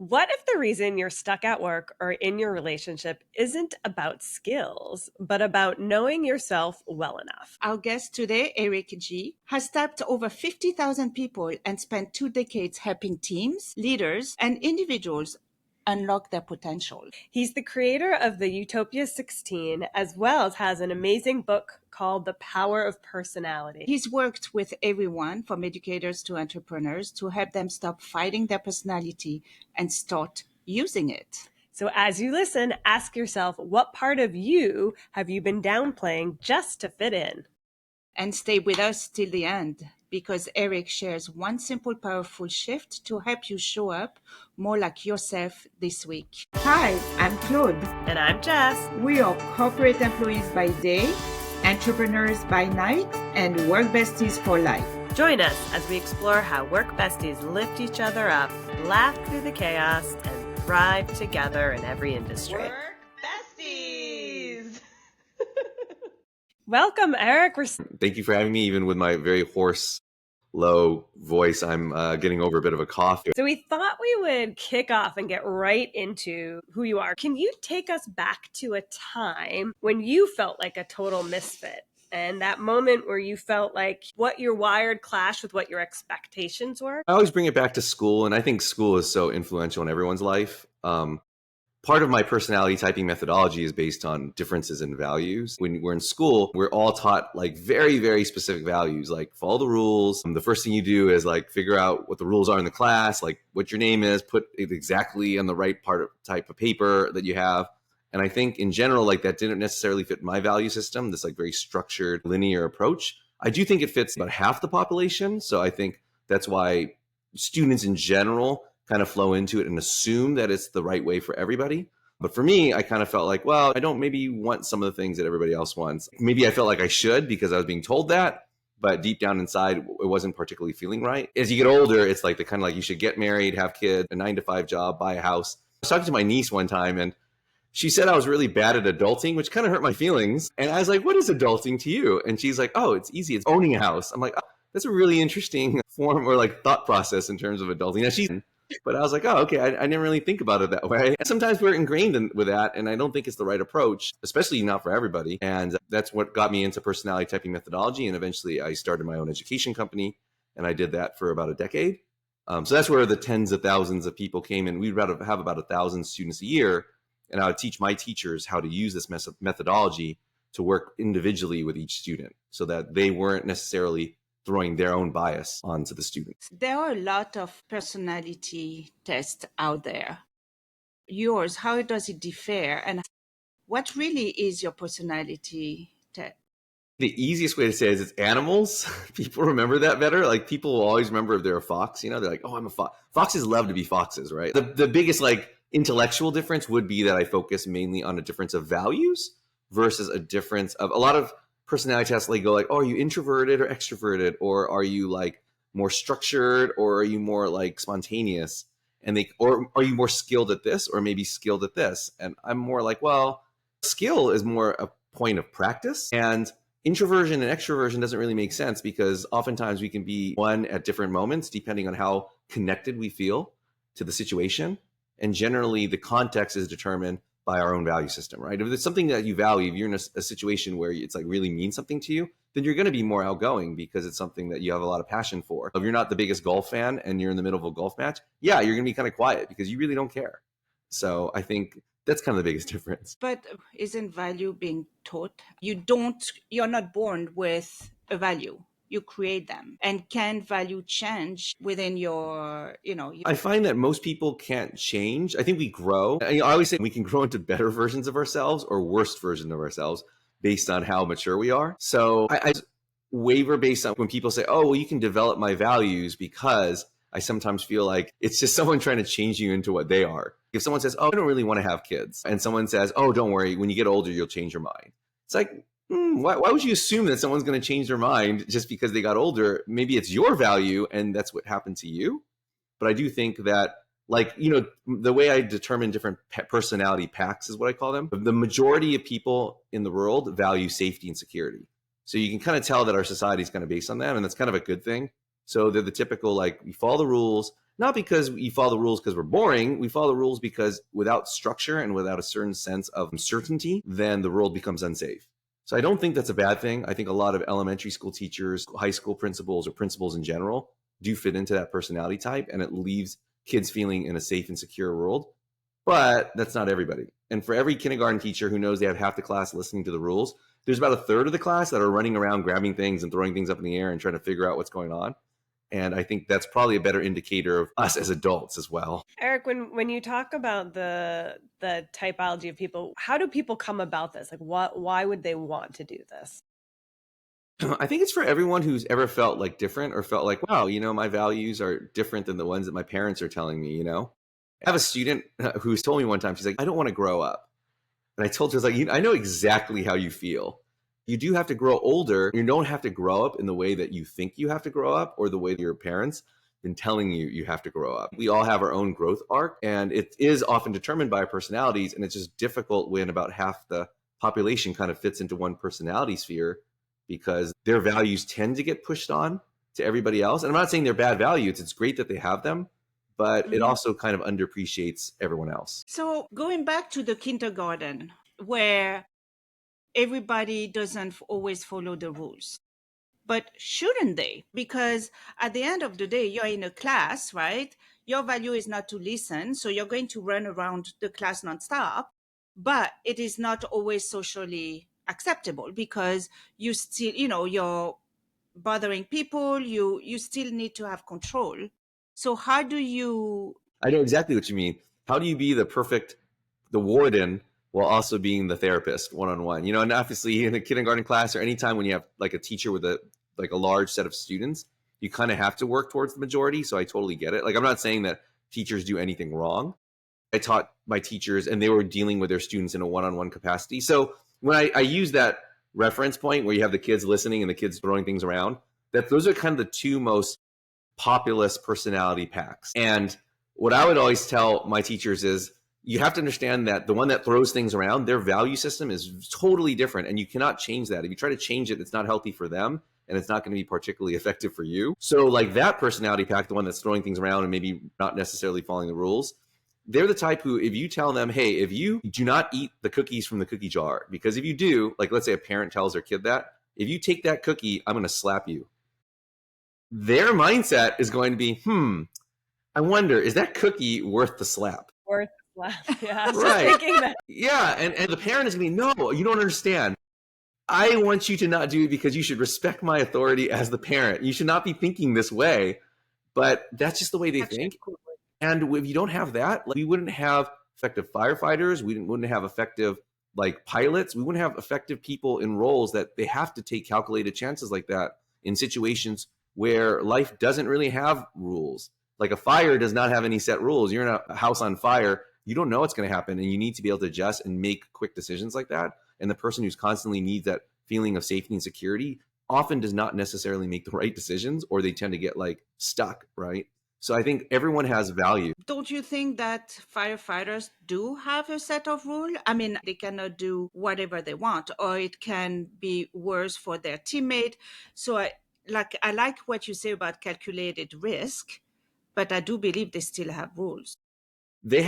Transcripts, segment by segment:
What if the reason you're stuck at work or in your relationship isn't about skills, but about knowing yourself well enough? Our guest today, Eric G., has tapped over 50,000 people and spent 2 decades helping teams, leaders, and individuals unlock their potential. He's the creator of the Youtopia 16, as well as has an amazing book called The Power of Personality. He's worked with everyone from educators to entrepreneurs to help them stop fighting their personality and start using it. So as you listen, ask yourself, what part of you have you been downplaying just to fit in? And stay with us till the end, because Eric shares one simple, powerful shift to help you show up more like yourself this week. Hi, I'm Claude. And I'm Jess. We are corporate employees by day, entrepreneurs by night, and work besties for life. Join us as we explore how work besties lift each other up, laugh through the chaos, and thrive together in every industry. Work besties! Welcome, Eric. Thank you for having me, even with my very hoarse, low voice. I'm getting over a bit of a cough. So we thought we would kick off and get right into who you are. Can you take us back to a time when you felt like a total misfit? And that moment where you felt like what you're wired clashed with what your expectations were? I always bring it back to school, and I think school is so influential in everyone's life. Part of my personality typing methodology is based on differences in values. When we're in school, we're all taught like very, very specific values, like follow the rules. The first thing you do is like figure out what the rules are in the class, like what your name is, put it exactly on the right type of paper that you have. And I think in general, like that didn't necessarily fit my value system, this like very structured, linear approach. I do think it fits about half the population. So I think that's why students in general kind of flow into it and assume that it's the right way for everybody. But for me, I kind of felt like, well, I don't maybe want some of the things that everybody else wants. Maybe I felt like I should because I was being told that, but deep down inside, it wasn't particularly feeling right. As you get older, it's like the kind of like you should get married, have kids, a 9-to-5 job, buy a house. I was talking to my niece one time and she said I was really bad at adulting, which kind of hurt my feelings. And I was like, what is adulting to you? And she's like, oh, it's easy. It's owning a house. I'm like, oh, that's a really interesting form or like thought process in terms of adulting. Now but I was like, oh, okay, I didn't really think about it that way. And sometimes we're ingrained with that, and I don't think it's the right approach, especially not for everybody. And that's what got me into personality typing methodology. And eventually I started my own education company, and I did that for about a decade. So that's where the tens of thousands of people came in. We'd have about 1,000 students a year, and I would teach my teachers how to use this methodology to work individually with each student so that they weren't necessarily throwing their own bias onto the students. There are a lot of personality tests out there. Yours, how does it differ? And what really is your personality test? The easiest way to say it is it's animals. People remember that better. Like people will always remember if they're a fox. You know, they're like, oh, I'm a fox. Foxes love to be foxes, right? The biggest like intellectual difference would be that I focus mainly on a difference of values versus a difference of a lot of personality tests. Like go like, oh, are you introverted or extroverted? Or are you like more structured or are you more like spontaneous? Or are you more skilled at this or maybe skilled at this? And I'm more like, well, skill is more a point of practice, and introversion and extroversion doesn't really make sense because oftentimes we can be one at different moments depending on how connected we feel to the situation. And generally the context is determined by our own value system, right? If it's something that you value, if you're in a situation where it's like really means something to you, then you're going to be more outgoing because it's something that you have a lot of passion for. If you're not the biggest golf fan and you're in the middle of a golf match, yeah, you're going to be kind of quiet because you really don't care. So I think that's kind of the biggest difference. But isn't value being taught? You're not born with a value. You create them. And can value change within your. I find that most people can't change. I think we grow. I always say we can grow into better versions of ourselves or worse versions of ourselves based on how mature we are. So I waver based on when people say, oh, well, you can develop my values, because I sometimes feel like it's just someone trying to change you into what they are. If someone says, oh, I don't really want to have kids, and someone says, oh, don't worry, when you get older, you'll change your mind. It's like, why would you assume that someone's going to change their mind just because they got older? Maybe it's your value and that's what happened to you. But I do think that, like, the way I determine different personality packs is what I call them. The majority of people in the world value safety and security. So you can kind of tell that our society is kind of based on that, and that's kind of a good thing. So they're the typical, like, we follow the rules. not because we follow the rules because we're boring. We follow the rules because without structure and without a certain sense of certainty, then the world becomes unsafe. So I don't think that's a bad thing. I think a lot of elementary school teachers, high school principals, or principals in general do fit into that personality type, and it leaves kids feeling in a safe and secure world. But that's not everybody. And for every kindergarten teacher who knows they have half the class listening to the rules, there's about a third of the class that are running around grabbing things and throwing things up in the air and trying to figure out what's going on. And I think that's probably a better indicator of us as adults as well. Eric, when you talk about the typology of people, how do people come about this? Like, why would they want to do this? I think it's for everyone who's ever felt like different or felt like, wow, my values are different than the ones that my parents are telling me, I have a student who's told me one time, she's like, I don't want to grow up. And I told her, I was like, I know exactly how you feel. You do have to grow older. You don't have to grow up in the way that you think you have to grow up or the way that your parents have been telling you have to grow up. We all have our own growth arc, and it is often determined by our personalities. And it's just difficult when about half the population kind of fits into one personality sphere because their values tend to get pushed on to everybody else. And I'm not saying they're bad values. It's great that they have them, but it also kind of underappreciates everyone else. So going back to the kindergarten, where everybody doesn't always follow the rules, but shouldn't they? Because at the end of the day, you're in a class, right? Your value is not to listen, so you're going to run around the class nonstop, but it is not always socially acceptable because you still, you're bothering people, you still need to have control. So how do you... I know exactly what you mean. How do you be the warden while also being the therapist one-on-one? And obviously in a kindergarten class or anytime when you have like a teacher with a large set of students, you kind of have to work towards the majority. So I totally get it. Like, I'm not saying that teachers do anything wrong. I taught my teachers and they were dealing with their students in a one-on-one capacity. So when I use that reference point where you have the kids listening and the kids throwing things around, that those are kind of the two most populous personality packs. And what I would always tell my teachers is you have to understand that the one that throws things around, their value system is totally different. And you cannot change that. If you try to change it, it's not healthy for them and it's not going to be particularly effective for you. So like that personality pack, the one that's throwing things around and maybe not necessarily following the rules, they're the type who, if you tell them, hey, if you do not eat the cookies from the cookie jar, because if you do, like let's say a parent tells their kid that, if you take that cookie, I'm going to slap you. Their mindset is going to be, I wonder, is that cookie worth the slap? Worth the slap, yeah. Right. Thinking that. Yeah, and the parent is going to be, no, you don't understand. I want you to not do it because you should respect my authority as the parent. You should not be thinking this way, but that's just the way they think. Cool. And if you don't have that, we wouldn't have effective firefighters. We wouldn't have effective pilots. We wouldn't have effective people in roles that they have to take calculated chances like that in situations where life doesn't really have rules. Like a fire does not have any set rules. You're in a house on fire. You don't know what's going to happen. And you need to be able to adjust and make quick decisions like that. And the person who's constantly needs that feeling of safety and security often does not necessarily make the right decisions, or they tend to get stuck, right? So I think everyone has value. Don't you think that firefighters do have a set of rules? I mean, they cannot do whatever they want, or it can be worse for their teammate. So I like what you say about calculated risk, but I do believe they still have rules. They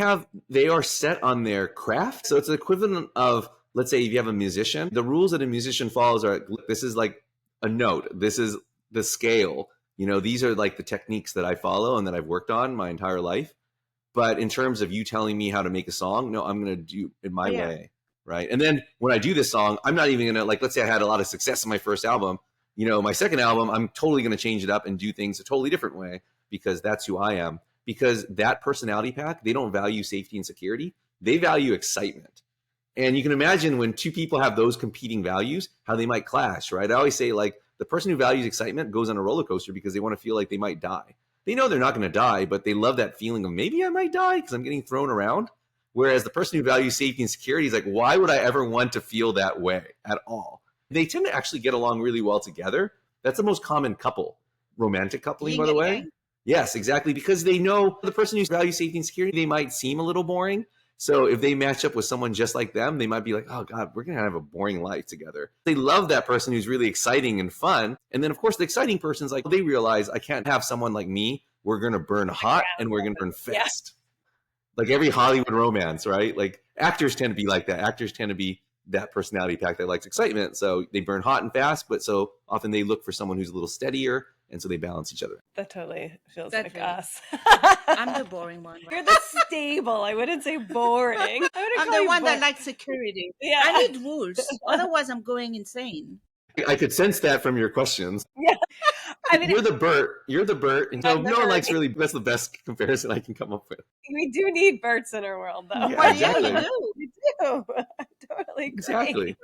are set on their craft. So it's the equivalent of, let's say if you have a musician, the rules that a musician follows are, this is like a note. This is the scale. These are the techniques that I follow and that I've worked on my entire life. But in terms of you telling me how to make a song, no, I'm going to do it my way. Right. And then when I do this song, I'm not even going to, let's say I had a lot of success in my first album, my second album, I'm totally going to change it up and do things a totally different way because that's who I am. Because that personality pack, they don't value safety and security. They value excitement. And you can imagine when two people have those competing values, how they might clash, right? I always say the person who values excitement goes on a roller coaster because they want to feel like they might die. They know they're not going to die, but they love that feeling of maybe I might die because I'm getting thrown around. Whereas the person who values safety and security is like, why would I ever want to feel that way at all? They tend to actually get along really well together. That's the most common couple, romantic coupling, by the way. Yes, exactly. Because they know the person who values safety and security, they might seem a little boring. So if they match up with someone just like them, they might be like, oh God, we're going to have a boring life together. They love that person who's really exciting and fun. And then of course the exciting person's like, they realize I can't have someone like me we're going to burn hot and we're going to burn fast. Like every Hollywood romance, right? Like actors tend to be like that. Actors tend to be that personality pack that likes excitement. So they burn hot and fast, but so often they look for someone who's a little steadier. And so they balance each other. That totally feels like us. I'm the boring one. You're the stable. I wouldn't say boring. I'm the one that likes security. Yeah. I need rules. Otherwise, I'm going insane. I could sense that from your questions. Yeah. I mean, you're the Bert. You're the Bert. And so no one likes really, that's the best comparison I can come up with. We do need Berts in our world, though. Yeah, exactly. Yeah, you do. We do. I totally agree. Exactly.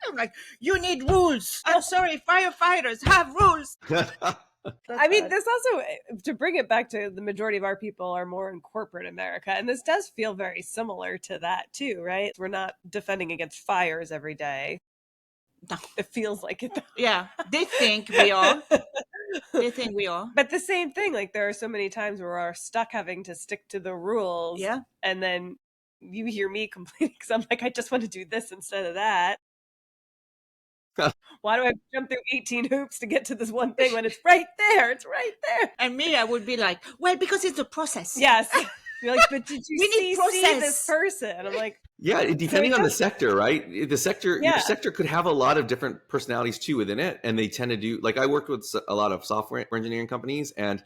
I'm like, you need rules. I'm sorry, firefighters have rules. I mean, this also, to bring it back to the majority of our people are more in corporate America, and this does feel very similar to that too, right? We're not defending against fires every day. No. It feels like it. Yeah, they think we are. They think we are. But the same thing, like there are so many times where we're stuck having to stick to the rules. Yeah. And then you hear me complaining because I'm like, I just want to do this instead of that. Why do I jump through 18 hoops to get to this one thing when it's right there? It's right there. And me, I would be like, well, because it's a process. Yes. You're like, but did you see this person? I'm like, yeah, depending on the sector, right? The sector, Yeah. your sector could have a lot of different personalities too within it. And they tend to do, like I worked with a lot of software engineering companies, and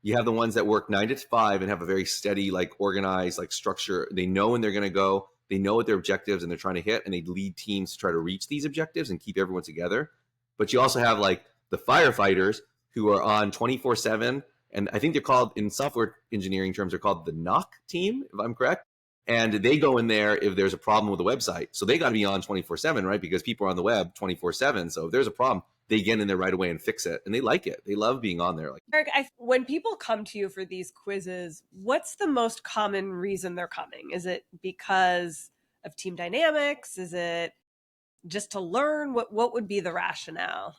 you have the ones that work 9 to 5 and have a very steady, like organized, like structure. They know when they're going to go. They know what their objectives and they're trying to hit, and they lead teams to try to reach these objectives and keep everyone together. But you also have like the firefighters who are on 24/7. And I think they're called, in software engineering terms, they're called the knock team, if I'm correct. And they go in there if there's a problem with the website. So they got to be on 24/7, right? Because people are on the web 24/7. So if there's a problem, they get in there right away and fix it. And they like it. They love being on there. Like, Eric, when people come to you for these quizzes, what's the most common reason they're coming? Is it because of team dynamics? Is it just to learn? What would be the rationale?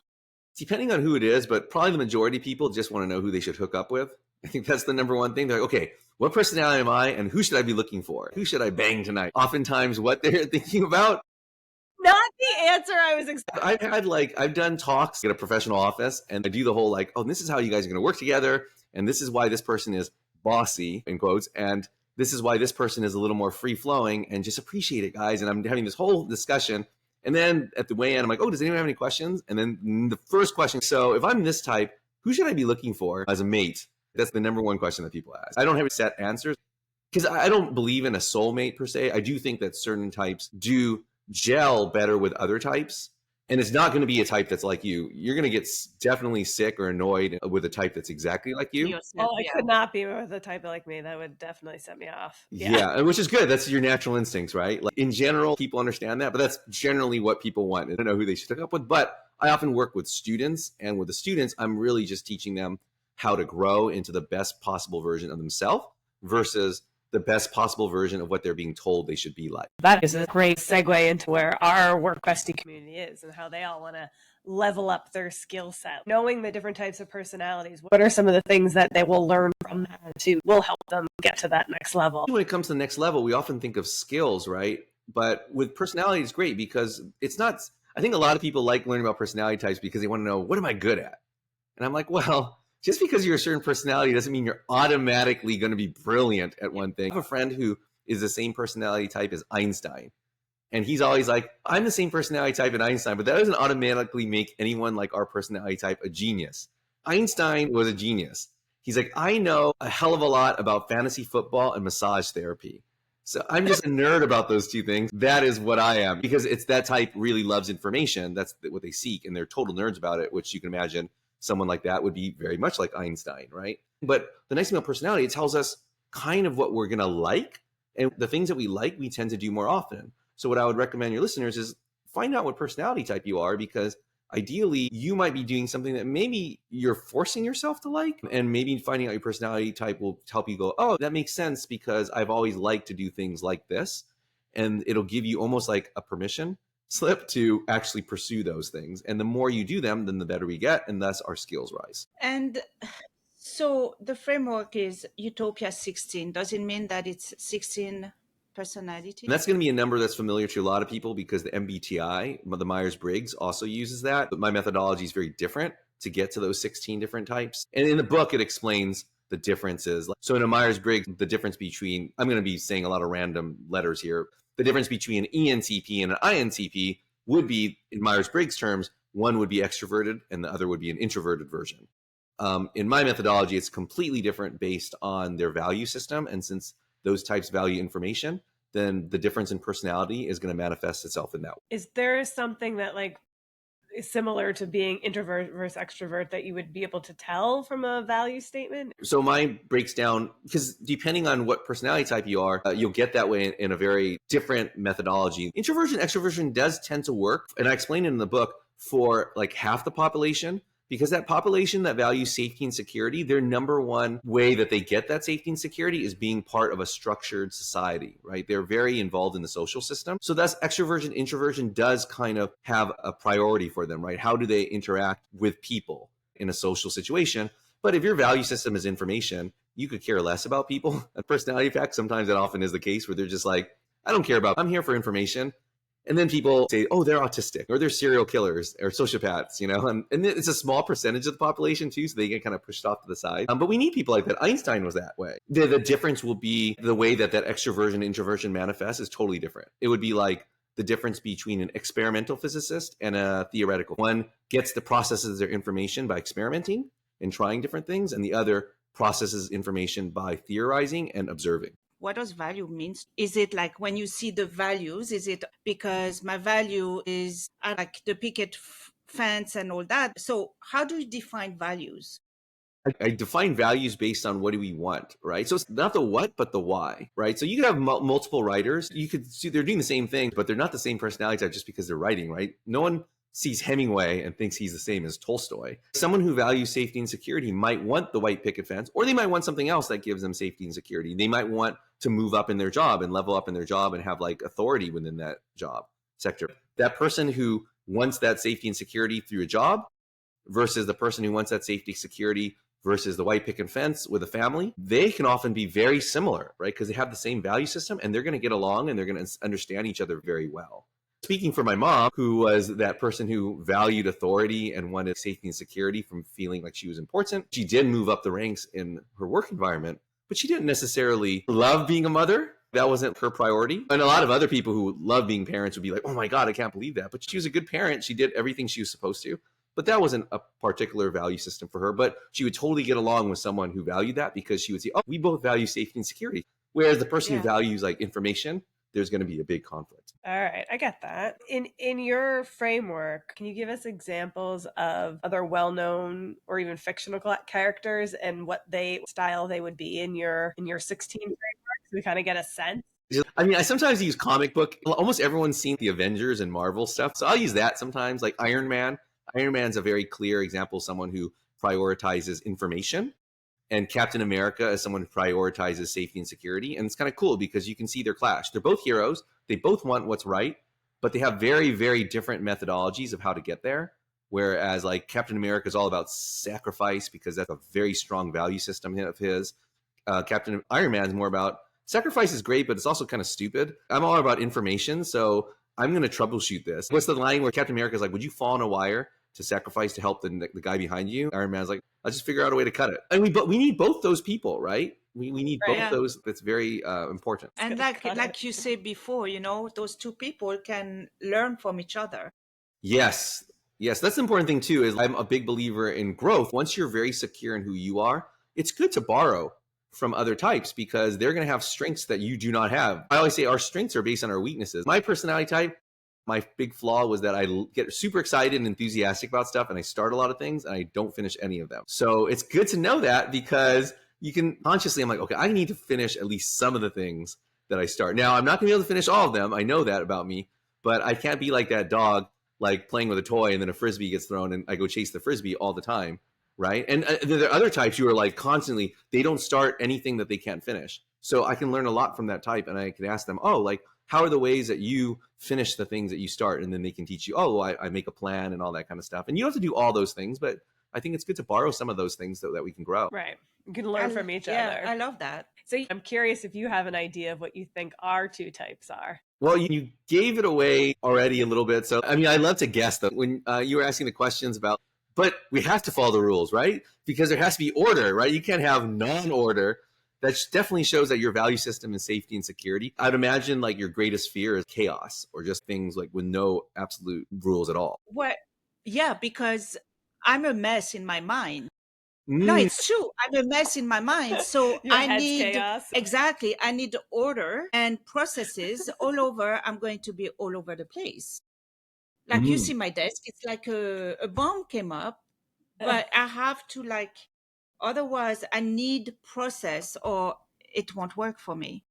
depending on who it is, but probably the majority of people just want to know who they should hook up with. I think that's the number one thing. They're like, okay, what personality am I and who should I be looking for? Who should I bang tonight? Oftentimes what they're thinking about. Not the answer I was expecting. I've done talks at a professional office, and I do the whole like, oh, this is how you guys are going to work together. And this is why this person is bossy, in quotes. And this is why this person is a little more free flowing, and just appreciate it, guys. And I'm having this whole discussion. And then at the way in, I'm like, oh, does anyone have any questions? And then the first question, so if I'm this type, who should I be looking for as a mate? That's the number one question that people ask. I don't have set answers because I don't believe in a soulmate per se. I do think that certain types do gel better with other types. And it's not going to be a type that's like you. You're going to get definitely sick or annoyed with a type that's exactly like you. Oh, I could not be with a type like me. That would definitely set me off. Yeah, which is good. That's your natural instincts, right? Like in general, people understand that, but that's generally what people want. I don't know who they should hook up with, but I often work with students, and with the students, I'm really just teaching them how to grow into the best possible version of themselves versus the best possible version of what they're being told they should be like. That is a great segue into where our Work Bestie community is and how they all want to level up their skill set. Knowing the different types of personalities, what are some of the things that they will learn from that to will help them get to that next level? When it comes to the next level, we often think of skills, right? But with personality, it's great because it's not, I think a lot of people like learning about personality types because they want to know, what am I good at? And I'm like, well, just because you're a certain personality doesn't mean you're automatically going to be brilliant at one thing. I have a friend who is the same personality type as Einstein. And he's always like, I'm the same personality type as Einstein, but that doesn't automatically make anyone like our personality type a genius. Einstein was a genius. He's like, I know a hell of a lot about fantasy football and massage therapy. So I'm just a nerd about those two things. That is what I am, because it's that type really loves information. That's what they seek. And they're total nerds about it, which you can imagine someone like that would be very much like Einstein, right? But the nice thing about personality, it tells us kind of what we're going to like. And the things that we like, we tend to do more often. So what I would recommend your listeners is find out what personality type you are, because ideally you might be doing something that maybe you're forcing yourself to like, and maybe finding out your personality type will help you go, oh, that makes sense because I've always liked to do things like this. And it'll give you almost like a permission slip to actually pursue those things. And the more you do them, then the better we get, and thus our skills rise. And so the framework is Youtopia 16. Does it mean that it's 16 personalities? And that's going to be a number that's familiar to a lot of people because the MBTI, the Myers-Briggs, also uses that. But my methodology is very different. to get to those 16 different types. And in the book, it explains the differences. So in a Myers-Briggs, the difference between, I'm going to be saying a lot of random letters here, the difference between an ENTP and an INTP would be, in Myers-Briggs terms, one would be extroverted and the other would be an introverted version. In my methodology, it's completely different based on their value system. And since those types value information, then the difference in personality is going to manifest itself in that way. Is there something that like is similar to being introvert versus extrovert that you would be able to tell from a value statement? So mine breaks down, because depending on what personality type you are, you'll get that way in a very different methodology. Introversion, extroversion does tend to work. And I explain it in the book for like half the population, because that population that values safety and security, their number one way that they get that safety and security is being part of a structured society, right? They're very involved in the social system. So that's extroversion, introversion does kind of have a priority for them, right? How do they interact with people in a social situation? But if your value system is information, you could care less about people. A personality fact, sometimes that often is the case where they're just like, I don't care about, I'm here for information. And then people say, oh, they're autistic or they're serial killers or sociopaths, you know, and it's a small percentage of the population too, so they get kind of pushed off to the side. But we need people like that. Einstein was that way. The difference will be the way that extroversion, introversion manifests is totally different. It would be like the difference between an experimental physicist and a theoretical. One gets the processes their information by experimenting and trying different things, and the other processes information by theorizing and observing. What does value mean? Is it like when you see the values, is it because my value is like the picket fence and all that? So how do you define values? I define values based on what do we want, right? So it's not the what, but the why, right? So you could have multiple writers. You could see they're doing the same thing, but they're not the same personality type just because they're writing, right? No one sees Hemingway and thinks he's the same as Tolstoy. Someone who values safety and security might want the white picket fence, or they might want something else that gives them safety and security. They might want to move up in their job and level up in their job and have like authority within that job sector. That person who wants that safety and security through a job versus the person who wants that safety security versus the white picket fence with a family, they can often be very similar, right? Because they have the same value system and they're going to get along and they're going to understand each other very well. Speaking for my mom, who was that person who valued authority and wanted safety and security from feeling like she was important, she did move up the ranks in her work environment, but she didn't necessarily love being a mother. That wasn't her priority. And a lot of other people who love being parents would be like, oh my God, I can't believe that. But she was a good parent. She did everything she was supposed to. But that wasn't a particular value system for her. But she would totally get along with someone who valued that because she would say, oh, we both value safety and security. Whereas the person who values like information, there's going to be a big conflict. All right, I get that. In your framework, can you give us examples of other well-known or even fictional characters and what style they would be in your 16 framework, so we kind of get a sense? I mean, I sometimes use comic book. Almost everyone's seen the Avengers and Marvel stuff, so I'll use that sometimes. Like Iron Man. Iron Man's a very clear example of someone who prioritizes information. And Captain America is someone who prioritizes safety and security. And it's kind of cool because you can see their clash. They're both heroes. They both want what's right, but they have very, very different methodologies of how to get there. Whereas like Captain America is all about sacrifice because that's a very strong value system of his. Iron Man is more about sacrifice is great, but it's also kind of stupid. I'm all about information. So I'm going to troubleshoot this. What's the line where Captain America is like, would you fall on a wire to sacrifice to help the guy behind you? Iron Man's like, I'll just figure out a way to cut it. And we need both those people, right? We need both those. That's very important. And like you said before, you know, those two people can learn from each other. Yes, that's the important thing too. Is I'm a big believer in growth. Once you're very secure in who you are, it's good to borrow from other types because they're going to have strengths that you do not have. I always say our strengths are based on our weaknesses. My personality type, my big flaw was that I get super excited and enthusiastic about stuff and I start a lot of things and I don't finish any of them. So it's good to know that because you can consciously, I'm like, okay, I need to finish at least some of the things that I start. Now, I'm not going to be able to finish all of them. I know that about me, but I can't be like that dog, like playing with a toy and then a Frisbee gets thrown and I go chase the Frisbee all the time, right? And there are other types who are like constantly, they don't start anything that they can't finish. So I can learn a lot from that type and I can ask them, oh, like, how are the ways that you finish the things that you start? And then they can teach you, oh, I make a plan and all that kind of stuff. And you don't have to do all those things, but I think it's good to borrow some of those things so that we can grow. Right. You can learn from each other. I love that. So I'm curious if you have an idea of what you think our two types are. Well, you gave it away already a little bit. So, I mean, I love to guess that when you were asking the questions about but we have to follow the rules, right? Because there has to be order, right? You can't have non-order. That definitely shows that your value system is safety and security. I'd imagine like your greatest fear is chaos or just things like with no absolute rules at all. What? Yeah, because I'm a mess in my mind. No, Mm. it's true. I'm a mess in my mind. So Your I head's need, chaos. exactly, I need order and processes all over. I'm going to be all over the place. Like you see my desk, it's like a bomb came up, but I have to like, otherwise I need process or it won't work for me.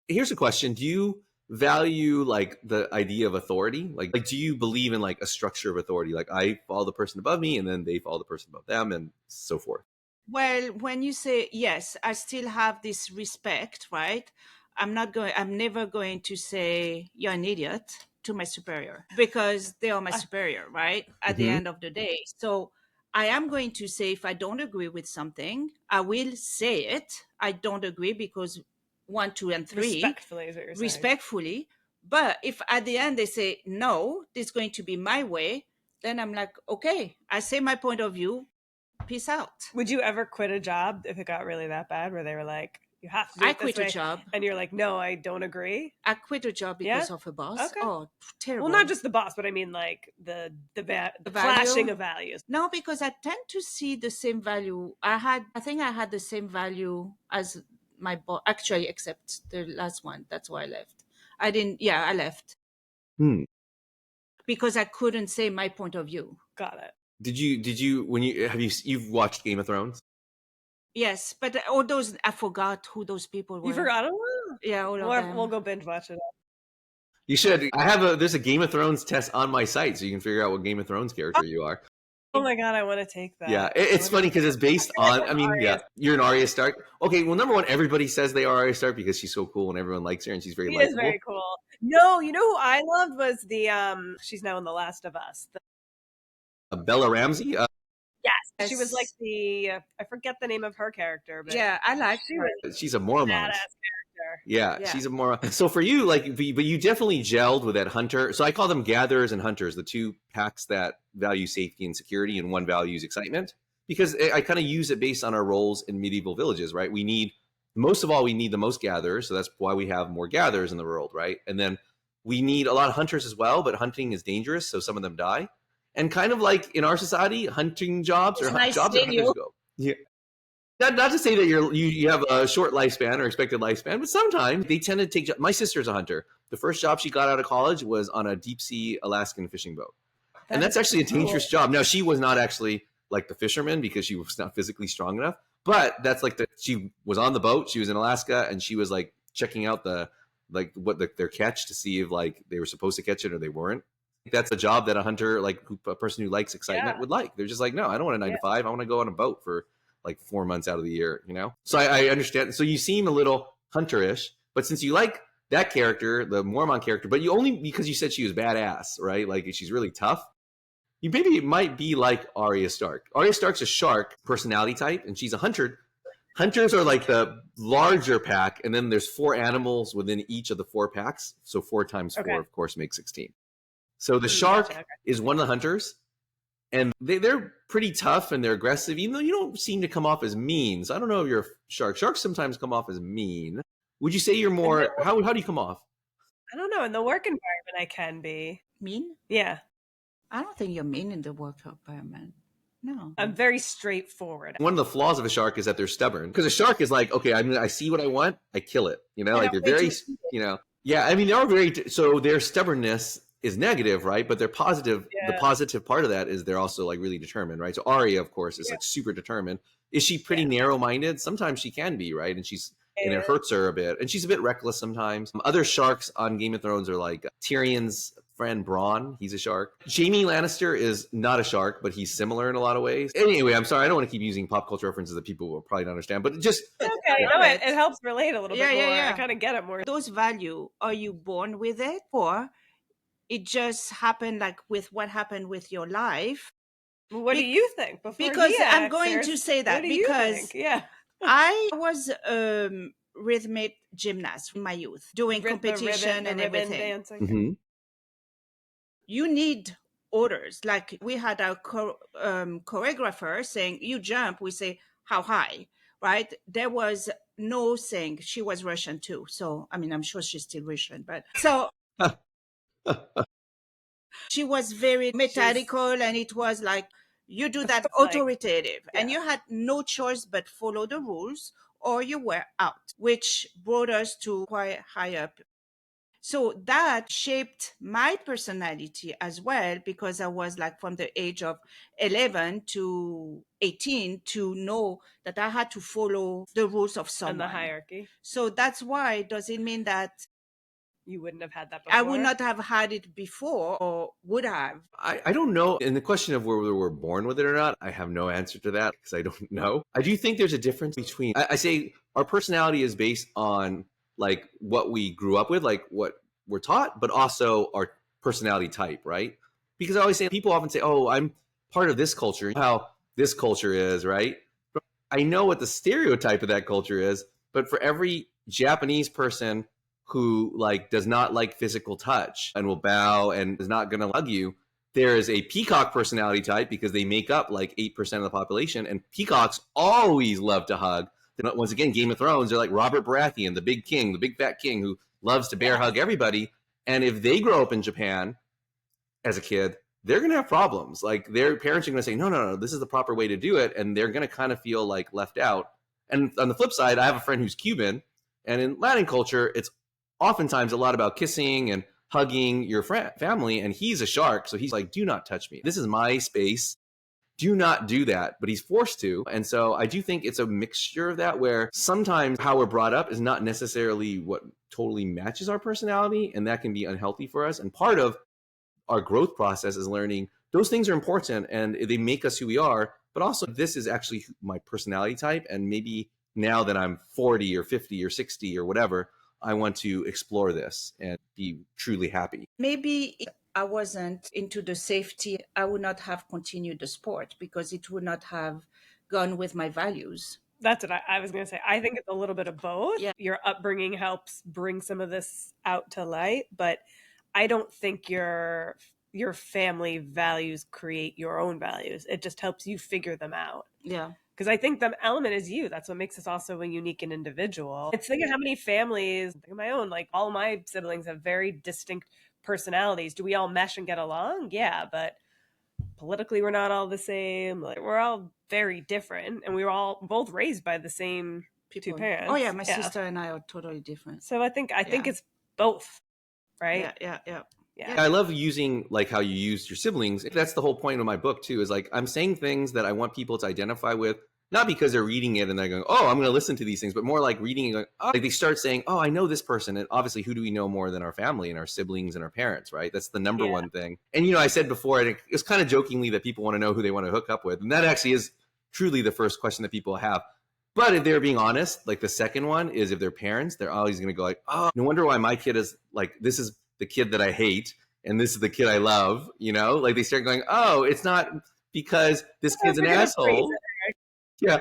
Here's a question. Do you value like the idea of authority? Like do you believe in like a structure of authority? Like I follow the person above me and then they follow the person above them and so forth. Well, when you say yes, I still have this respect, right? I'm never going to say you're an idiot to my superior because they are my superior, right? At the end of the day. So I am going to say if I don't agree with something, I will say it. I don't agree because 1, 2, and 3. Respectfully is what you're saying. Respectfully. But if at the end they say, no, this is going to be my way, then I'm like, okay, I say my point of view. Peace out. Would you ever quit a job if it got really that bad where they were like, you have to do I it this quit a way, job. and you're like, no, I don't agree? I quit a job because of a boss. Okay. Oh, terrible. Well, not just the boss, but I mean like the value? clashing of values. No, because I tend to see the same value. I think I had the same value as my boss, actually, except the last one. That's why I left. I left. Because I couldn't say my point of view. Got it. Did you when you've watched Game of Thrones? Yes, but all those, I forgot who those people were. You forgot them? Yeah, all of them. We'll go binge watch it. You should. There's a Game of Thrones test on my site so you can figure out what Game of Thrones character you are. Oh my God, I want to take that. Yeah, it's funny because it's based on, you're an Arya Stark. Okay, well, number one, everybody says they are Arya Stark because she's so cool and everyone likes her and she's very likable. She is very cool. No, you know who I loved was the, she's now in The Last of Us. Bella Ramsey? Yes, she was like I forget the name of her character. But yeah, I like her. She's a Mormon. Badass character. Yeah, she's a Mormon. So for you, but you definitely gelled with that hunter. So I call them gatherers and hunters, the two packs that value safety and security, and one values excitement. Because I kind of use it based on our roles in medieval villages, right? We need the most gatherers. So that's why we have more gatherers in the world, right? And then we need a lot of hunters as well, but hunting is dangerous. So some of them die. And kind of like in our society, hunting jobs or jobs that hunters go. Yeah. Not to say that you have a short lifespan or expected lifespan, but sometimes they tend to take. My sister's a hunter. The first job she got out of college was on a deep sea Alaskan fishing boat, and that's actually a dangerous job. Now she was not actually like the fisherman because she was not physically strong enough, but that's like she was on the boat. She was in Alaska and she was like checking out their catch to see if like they were supposed to catch it or they weren't. That's a job that a hunter, like a person who likes excitement, would like. They're just like, no, I don't want a 9 to 5. I want to go on a boat for like 4 months out of the year, So I understand. So you seem a little hunterish, but since you like that character, the Mormon character, but you only because you said she was badass, right? Like she's really tough. You maybe might be like Arya Stark. Arya Stark's a shark personality type, and she's a hunter. Hunters are like the larger pack, and then there's 4 animals within each of the 4 packs. So 4 times 4, of course, makes 16. So the shark is one of the hunters, and they're pretty tough and they're aggressive, even though you don't seem to come off as mean. So I don't know if you're a shark. Sharks sometimes come off as mean. Would you say you're more, how do you come off? I don't know. In the work environment, I can be. Mean? Yeah. I don't think you're mean in the work environment. No. I'm very straightforward. One of the flaws of a shark is that they're stubborn. Because a shark is like, okay, I see what I want, I kill it. Like they're very, yeah, I mean, they are very, so their stubbornness is negative, right? But they're positive. The positive part of that is they're also like really determined, right? So Arya, of course, is like super determined. Is she pretty narrow-minded? Sometimes she can be, right? And it hurts her a bit. And she's a bit reckless sometimes. Other sharks on Game of Thrones are like Tyrion's friend Bronn. He's a shark. Jaime Lannister is not a shark, but he's similar in a lot of ways. Anyway, I'm sorry. I don't want to keep using pop culture references that people will probably not understand, but just... Okay, no, it helps relate a little bit more. Yeah. I kind of get it more. Those value, are you born with it? Or it just happened like with what happened with your life? What do you think? Because I'm going to say that because I was rhythmic gymnast in my youth, doing competition and everything. Dancing. Mm-hmm. You need orders. Like we had our choreographer saying, you jump, we say, how high, right? There was no saying. She was Russian too. So, I mean, I'm sure she's still Russian, but so she was very methodical, and it was like, you do that authoritative, and you had no choice but follow the rules or you were out, which brought us to quite high up. So that shaped my personality as well, because I was like from the age of 11 to 18 to know that I had to follow the rules of someone. And the hierarchy. So that's why, does it mean that you wouldn't have had that before? I would not have had it before, or would have? I don't know. And the question of whether we're born with it or not, I have no answer to that because I don't know. I do think there's a difference between, I say our personality is based on like what we grew up with, like what we're taught, but also our personality type, right? Because I always say, people often say, oh, I'm part of this culture, how this culture is, right? But I know what the stereotype of that culture is, but for every Japanese person who like does not like physical touch and will bow and is not going to hug you, there is a peacock personality type because they make up like 8% of the population, and peacocks always love to hug. Once again, Game of Thrones, they're like Robert Baratheon, the big king, the big fat king who loves to bear hug everybody. And if they grow up in Japan as a kid, they're going to have problems. Like their parents are going to say, no, this is the proper way to do it. And they're going to kind of feel like left out. And on the flip side, I have a friend who's Cuban, and in Latin culture, it's oftentimes a lot about kissing and hugging your family. And he's a shark. So he's like, do not touch me. This is my space. Do not do that. But he's forced to. And so I do think it's a mixture of that, where sometimes how we're brought up is not necessarily what totally matches our personality. And that can be unhealthy for us. And part of our growth process is learning those things are important and they make us who we are. But also, this is actually my personality type. And maybe now that I'm 40 or 50 or 60 or whatever, I want to explore this and be truly happy. Maybe if I wasn't into the safety, I would not have continued the sport because it would not have gone with my values. That's what I was going to say. I think it's a little bit of both. Yeah. Your upbringing helps bring some of this out to light, but I don't think your family values create your own values. It just helps you figure them out. Yeah. Because I think the element is you. That's what makes us also a unique and individual. It's thinking how many families, think of my own, like all my siblings have very distinct personalities. Do we all mesh and get along? Yeah, but politically we're not all the same. Like, we're all very different, and we were all both raised by the same two parents. Oh yeah, my sister and I are totally different. So I think it's both, right? Yeah. I love using like how you use your siblings. That's the whole point of my book too, is like I'm saying things that I want people to identify with, not because they're reading it and they're going, oh, I'm going to listen to these things, but more like reading and going, oh, like they start saying, oh, I know this person. And obviously, who do we know more than our family and our siblings and our parents, right? That's the number one thing. And, I said before, and it's kind of jokingly that people want to know who they want to hook up with. And that actually is truly the first question that people have. But if they're being honest, like the second one is if they're parents, they're always going to go like, oh, no wonder why my kid is like, this is the kid that I hate. And this is the kid I love, like they start going, oh, it's not because this kid's an asshole. Yeah.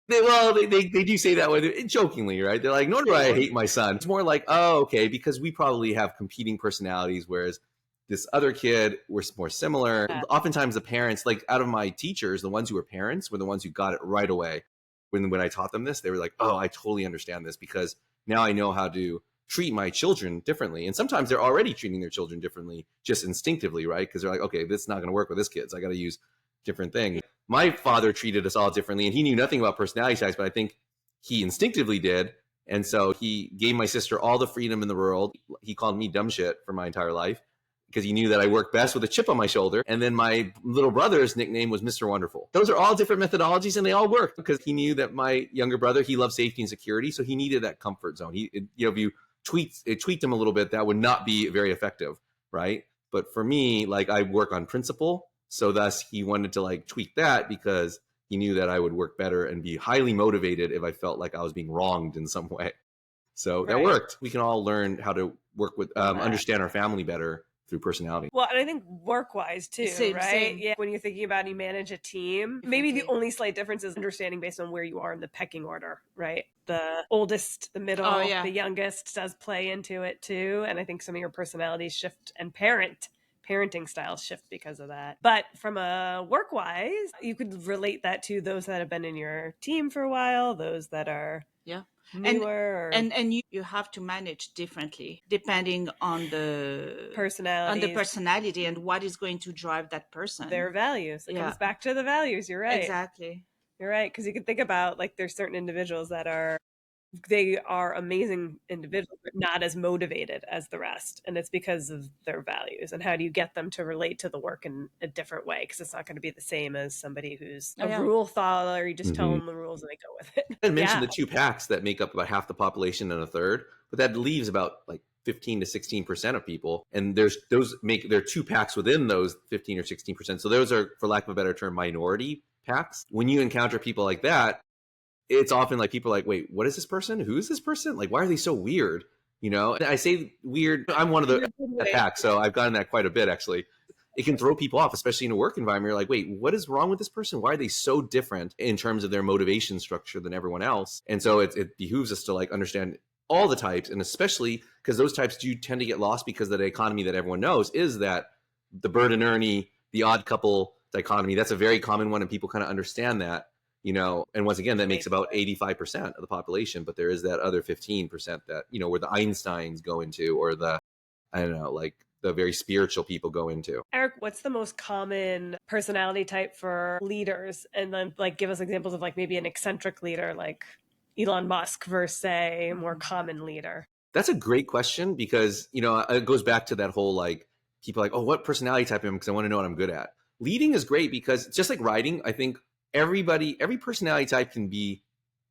They do say that way jokingly, right? They're like, no wonder I hate my son. It's more like, oh, okay, because we probably have competing personalities, whereas this other kid, we're more similar. Yeah. Oftentimes the parents, like out of my teachers, the ones who were parents were the ones who got it right away. When I taught them this, they were like, oh, I totally understand this because now I know how to treat my children differently. And sometimes they're already treating their children differently, just instinctively, right? Because they're like, okay, this is not going to work with this kid, so I got to use different things. My father treated us all differently, and he knew nothing about personality types, but I think he instinctively did. And so he gave my sister all the freedom in the world. He called me dumb shit for my entire life because he knew that I worked best with a chip on my shoulder. And then my little brother's nickname was Mr. Wonderful. Those are all different methodologies, and they all worked because he knew that my younger brother, he loved safety and security, so he needed that comfort zone. If you tweaked him a little bit, that would not be very effective, right? But for me, like I work on principle, so thus he wanted to like tweak that because he knew that I would work better and be highly motivated if I felt like I was being wronged in some way. So that worked. We can all learn how to work with, understand our family better through personality. Well, and I think work-wise too, right? Same. Yeah. When you're thinking about you manage a team, maybe the only slight difference is understanding based on where you are in the pecking order, right? The oldest, the middle, the youngest does play into it too. And I think some of your personalities shift and parent parenting styles shift because of that. But from a work-wise, you could relate that to those that have been in your team for a while, those that are newer, and you have to manage differently depending on the personality and what is going to drive that person, their values. It comes back to the values. You're right. Exactly. You're right, because you can think about like there's certain individuals that are amazing individuals, but not as motivated as the rest. And it's because of their values. And how do you get them to relate to the work in a different way? Because it's not going to be the same as somebody who's a rule follower. You just tell them the rules and they go with it. I mentioned the 2 packs that make up about half the population and a third, but that leaves about like 15 to 16% of people. And there are 2 packs within those 15 or 16%. So those are, for lack of a better term, minority packs. When you encounter people like that, it's often like people are like, wait, what is this person? Who is this person? Like, why are they so weird? You know, and I say weird. I'm one of the pack, so I've gotten that quite a bit, actually. It can throw people off, especially in a work environment. You're like, wait, what is wrong with this person? Why are they so different in terms of their motivation structure than everyone else? And so it behooves us to like understand all the types, and especially because those types do tend to get lost because of the economy that everyone knows is that the Bird and Ernie, the odd couple dichotomy. That's a very common one, and people kind of understand that. You know, and once again, that makes about 85% of the population, but there is that other 15% that, you know, where the Einsteins go into, or the, I don't know, like the very spiritual people go into. Eric, what's the most common personality type for leaders? And then like give us examples of like maybe an eccentric leader like Elon Musk versus say a more common leader. That's a great question because, you know, it goes back to that whole like people like, oh, what personality type am I? Because I want to know what I'm good at. Leading is great because just like writing, I think every personality type can be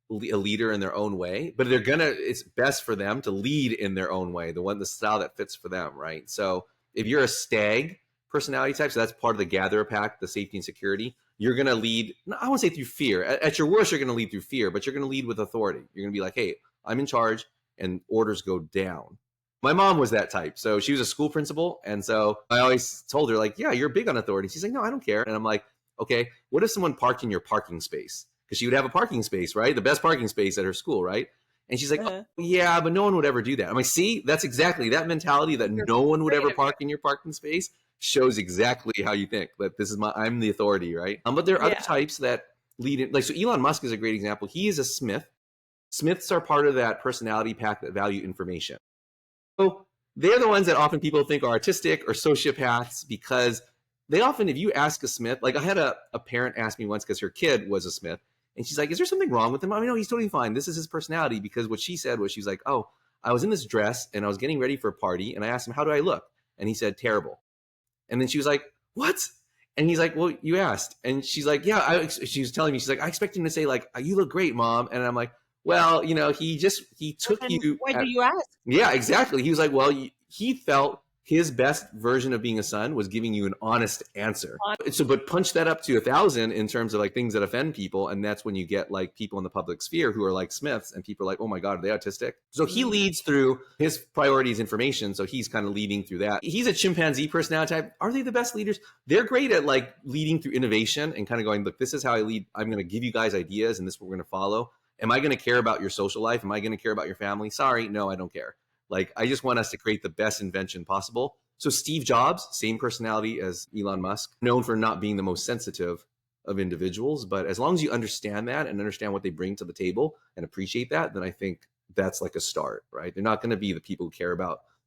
a leader in their own way, but it's best for them to lead in their own way, the style that fits for them, right? So if you're a stag personality type, so that's part of the gatherer pack, the safety and security, you're going to lead, I won't say through fear. At your worst, you're going to lead through fear, but you're going to lead with authority. You're going to be like, hey, I'm in charge, and orders go down. My mom was that type. So she was a school principal. And so I always told her like, yeah, you're big on authority. She's like, no, I don't care. And I'm like, okay, what if someone parked in your parking space? Because she would have a parking space, right? The best parking space at her school, right? And she's like, oh, yeah, but no one would ever do that. I'm like, see, that's exactly that mentality that no one would ever park in your parking space shows exactly how you think. That I'm the authority, right? But there are other types that lead in. Like, so Elon Musk is a great example. He is a Smith. Smiths are part of that personality pack that value information. So they're the ones that often people think are artistic or sociopaths because they often, if you ask a Smith, like I had a parent ask me once because her kid was a Smith, and she's like, is there something wrong with him? I mean, no, he's totally fine. This is his personality. Because what she said was, she's like, oh, I was in this dress and I was getting ready for a party, and I asked him, how do I look? And he said, terrible. And then she was like, what? And he's like, well, you asked. And she's like, yeah, she was telling me, she's like, I expect him to say like, you look great, Mom. And I'm like, well, you know, he took you. Why do you ask? Yeah, exactly. He was like, well, he felt his best version of being a son was giving you an honest answer. So, but punch that up to 1,000 in terms of like things that offend people. And that's when you get like people in the public sphere who are like Smiths, and people are like, oh my God, are they autistic? So he leads through his priorities information. So he's kind of leading through that. He's a chimpanzee personality type. Are they the best leaders? They're great at like leading through innovation and kind of going, look, this is how I lead. I'm going to give you guys ideas, and this is what we're going to follow. Am I going to care about your social life? Am I going to care about your family? Sorry, no, I don't care. Like, I just want us to create the best invention possible. So Steve Jobs, same personality as Elon Musk, known for not being the most sensitive of individuals. But as long as you understand that and understand what they bring to the table and appreciate that, then I think that's like a start, right? They're not going to be the people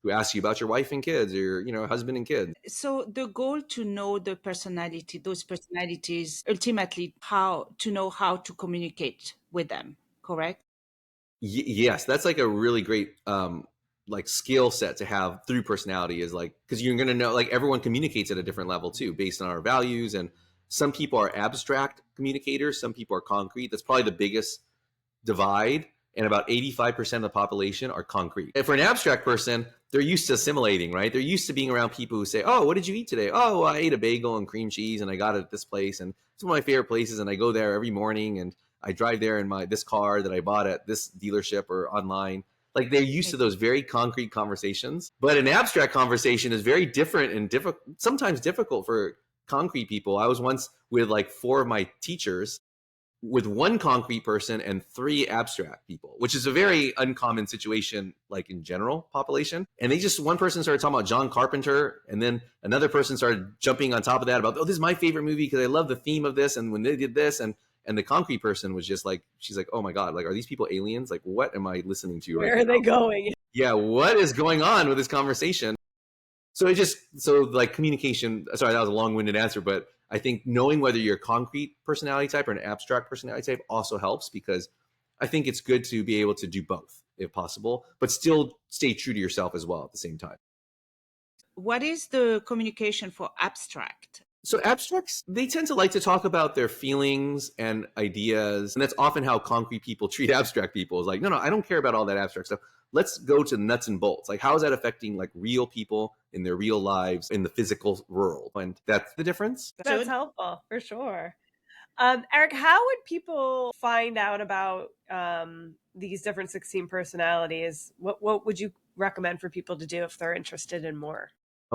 who ask you about your wife and kids, or your, you know, husband and kids. So the goal to know those personalities, ultimately to know how to communicate with them, correct? Yes, that's like a really great like skill set to have through personality, is like, because you're going to know, like, everyone communicates at a different level too, based on our values. And some people are abstract communicators, some people are concrete. That's probably the biggest divide. And about 85% of the population are concrete. And for an abstract person, they're used to assimilating, right? They're used to being around people who say, oh, what did you eat today? Oh, I ate a bagel and cream cheese, and I got it at this place, and it's one of my favorite places, and I go there every morning, and I drive there in this car that I bought at this dealership or online. Like, they're used to those very concrete conversations. But an abstract conversation is very different and sometimes difficult for concrete people. I was once with like 4 of my teachers, with one concrete person and 3 abstract people, which is a very uncommon situation, like in general population. And one person started talking about John Carpenter, and then another person started jumping on top of that about, oh, this is my favorite movie because I love the theme of this, and when they did this, and the concrete person was just like, she's like, oh my God, like, are these people aliens? Like, what am I listening to right now? Where are they going? Yeah, what is going on with this conversation? So like communication, sorry, that was a long-winded answer, but I think knowing whether you're a concrete personality type or an abstract personality type also helps, because I think it's good to be able to do both if possible, but still stay true to yourself as well at the same time. What is the communication for abstract? So abstracts, they tend to like to talk about their feelings and ideas. And that's often how concrete people treat abstract people, is like, no, I don't care about all that abstract stuff. Let's go to the nuts and bolts. Like, how is that affecting like real people in their real lives in the physical world? And that's the difference. That's helpful for sure. Eric, how would people find out about these different 16 personalities? What would you recommend for people to do if they're interested in more?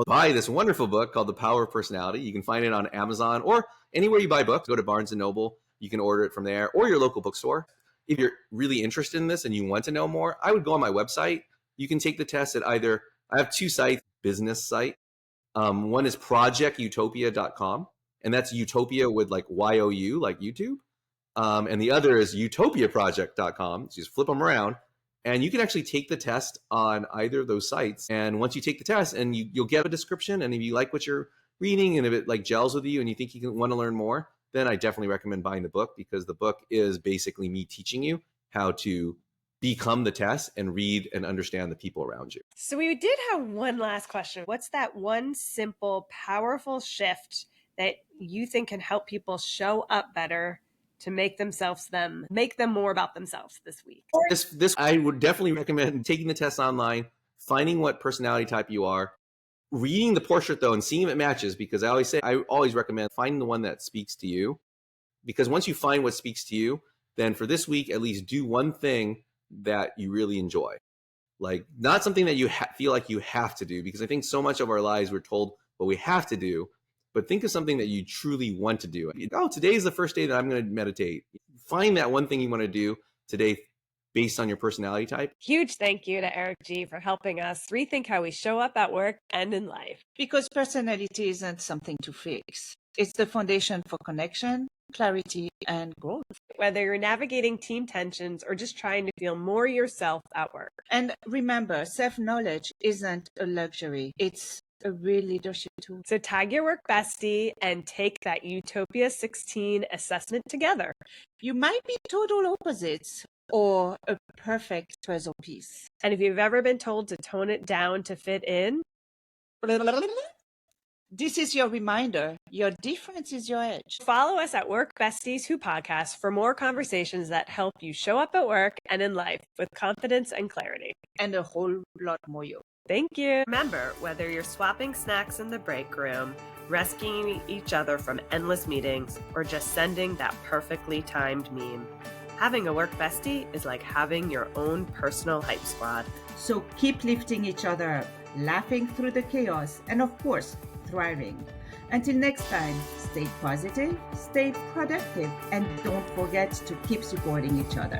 Buy this wonderful book called The Power of Personality. You can find it on Amazon or anywhere you buy books. Go to Barnes & Noble. You can order it from there, or your local bookstore. If you're really interested in this and you want to know more, I would go on my website. You can take the test at I have 2 sites, business site. One is projectutopia.com, and that's Utopia with like YOU, like YouTube. And the other is utopiaproject.com. So just flip them around. And you can actually take the test on either of those sites. And once you take the test, and you'll get a description, and if you like what you're reading and if it like gels with you and you think you want to learn more, then I definitely recommend buying the book, because the book is basically me teaching you how to become the test and read and understand the people around you. So we did have one last question. What's that one simple, powerful shift that you think can help people show up better to make them more about themselves this week? This I would definitely recommend taking the test online, finding what personality type you are, reading the portrait though, and seeing if it matches, because I always recommend finding the one that speaks to you, because once you find what speaks to you, then for this week, at least do one thing that you really enjoy. Like, not something that you feel like you have to do, because I think so much of our lives we're told what we have to do. But think of something that you truly want to do. Oh, today is the first day that I'm going to meditate. Find that one thing you want to do today based on your personality type. Huge thank you to Eric G for helping us rethink how we show up at work and in life. Because personality isn't something to fix. It's the foundation for connection, clarity, and growth. Whether you're navigating team tensions or just trying to feel more yourself at work. And remember, self-knowledge isn't a luxury. It's a real leadership tool. So tag your work bestie and take that Youtopia 16 assessment together. You might be total opposites or a perfect puzzle piece. And if you've ever been told to tone it down to fit in, this is your reminder. Your difference is your edge. Follow us at Work Besties Who Podcast for more conversations that help you show up at work and in life with confidence and clarity. And a whole lot more. Thank you. Remember, whether you're swapping snacks in the break room, rescuing each other from endless meetings, or just sending that perfectly timed meme, having a work bestie is like having your own personal hype squad. So keep lifting each other up, laughing through the chaos, and of course, thriving. Until next time, stay positive, stay productive, and don't forget to keep supporting each other.